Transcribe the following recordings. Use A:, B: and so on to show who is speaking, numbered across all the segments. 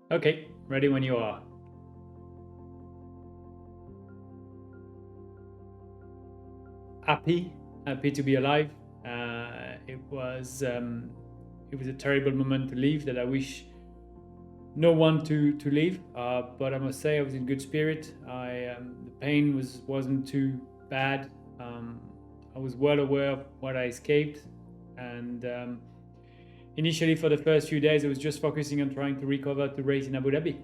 A: Okay, ready when you are. Happy to be alive. It was a terrible moment to leave that I wish no one to leave. But I must say I was in good spirit. The pain wasn't too bad. Um, I was well aware of what I escaped, and initially for the first few days I was just focusing on trying to recover to race in Abu Dhabi.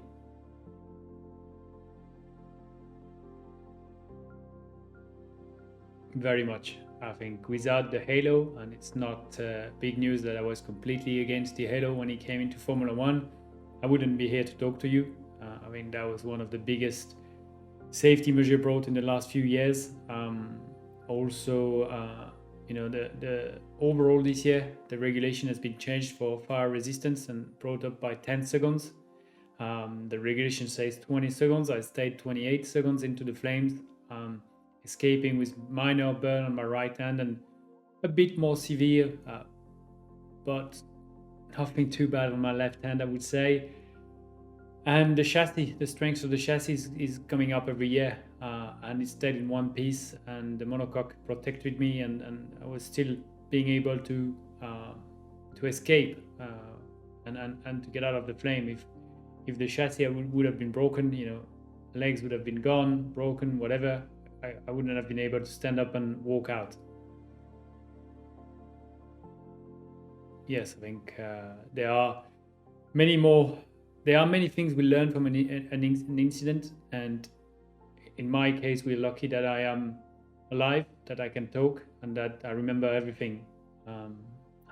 A: Very much. I think without the halo, and it's not big news that I was completely against the halo when he came into Formula One, I wouldn't be here to talk to you. I mean, that was one of the biggest safety measures brought in the last few years. Also, the overall this year, the regulation has been changed for fire resistance and brought up by 10 seconds. The regulation says 20 seconds. I stayed 28 seconds into the flames. Escaping with minor burn on my right hand and a bit more severe, but nothing too bad on my left hand, I would say. And the chassis, the strength of the chassis is coming up every year, and it stayed in one piece, and the monocoque protected me, and I was still being able to escape and to get out of the flame. If the chassis would have been broken, legs would have been gone, broken, whatever, I wouldn't have been able to stand up and walk out. Yes, I think there are many things we learn from an incident, and in my case, we're lucky that I am alive, that I can talk, and that I remember everything. I'm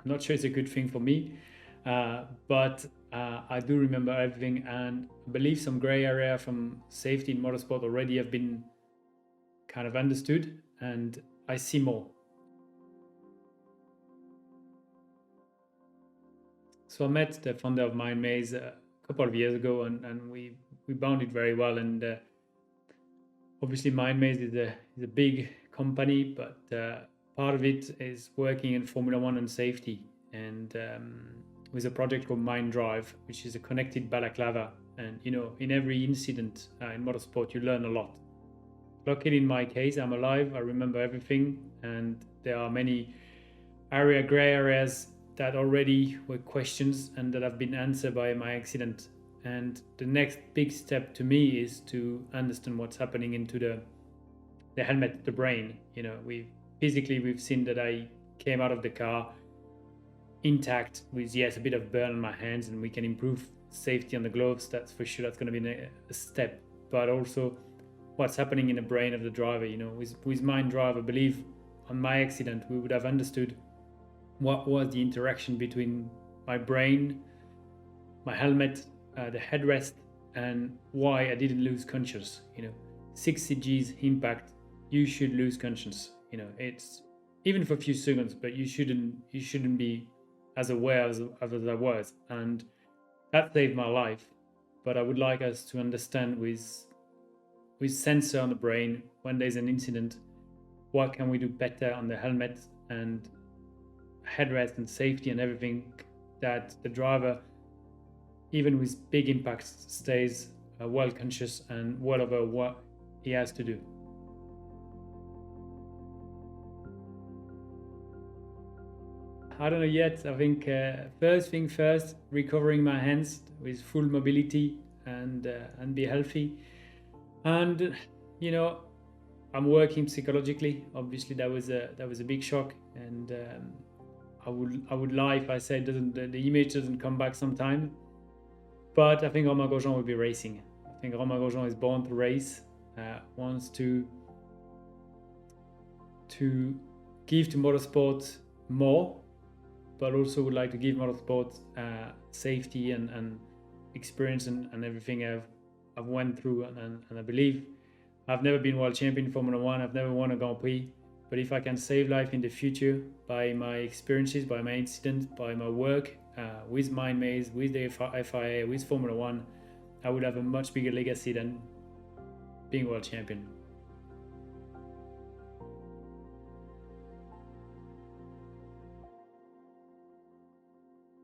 A: not sure it's a good thing for me, but I do remember everything, and I believe some gray area from safety in motorsport already have been kind of understood, and I see more. So I met the founder of MindMaze a couple of years ago, and we bonded very well. And obviously, MindMaze is a big company, but part of it is working in Formula One and safety, and with a project called MindDrive, which is a connected balaclava. And in every incident in motorsport, you learn a lot. Luckily, in my case, I'm alive. I remember everything, and there are many gray areas that already were questions and that have been answered by my accident. And the next big step to me is to understand what's happening into the helmet, the brain. We've seen that I came out of the car intact with a bit of burn on my hands, and we can improve safety on the gloves. That's for sure. That's going to be a step, but also what's happening in the brain of the driver. With MindDrive, I believe on my accident we would have understood what was the interaction between my brain, my helmet, the headrest, and why I didn't lose conscious. 60 G's impact, you should lose conscious. It's even for a few seconds, but you shouldn't be as aware as I was, and that saved my life. But I would like us to understand with sensor on the brain, when there's an incident, what can we do better on the helmet and headrest and safety and everything, that the driver, even with big impacts, stays well conscious and well aware what he has to do. I don't know yet. I think first thing first, recovering my hands with full mobility and be healthy. And I'm working psychologically. Obviously, that was a big shock, and I would lie if I said the image doesn't come back sometime. But I think Romain Grosjean will be racing. I think Romain Grosjean is born to race, wants to give to motorsport more, but also would like to give motorsport safety and experience and everything I've went through, and I believe I've never been world champion in Formula One. I've never won a Grand Prix, but if I can save life in the future by my experiences, by my incidents, by my work with MindMaze, with the FIA, with Formula One, I would have a much bigger legacy than being world champion.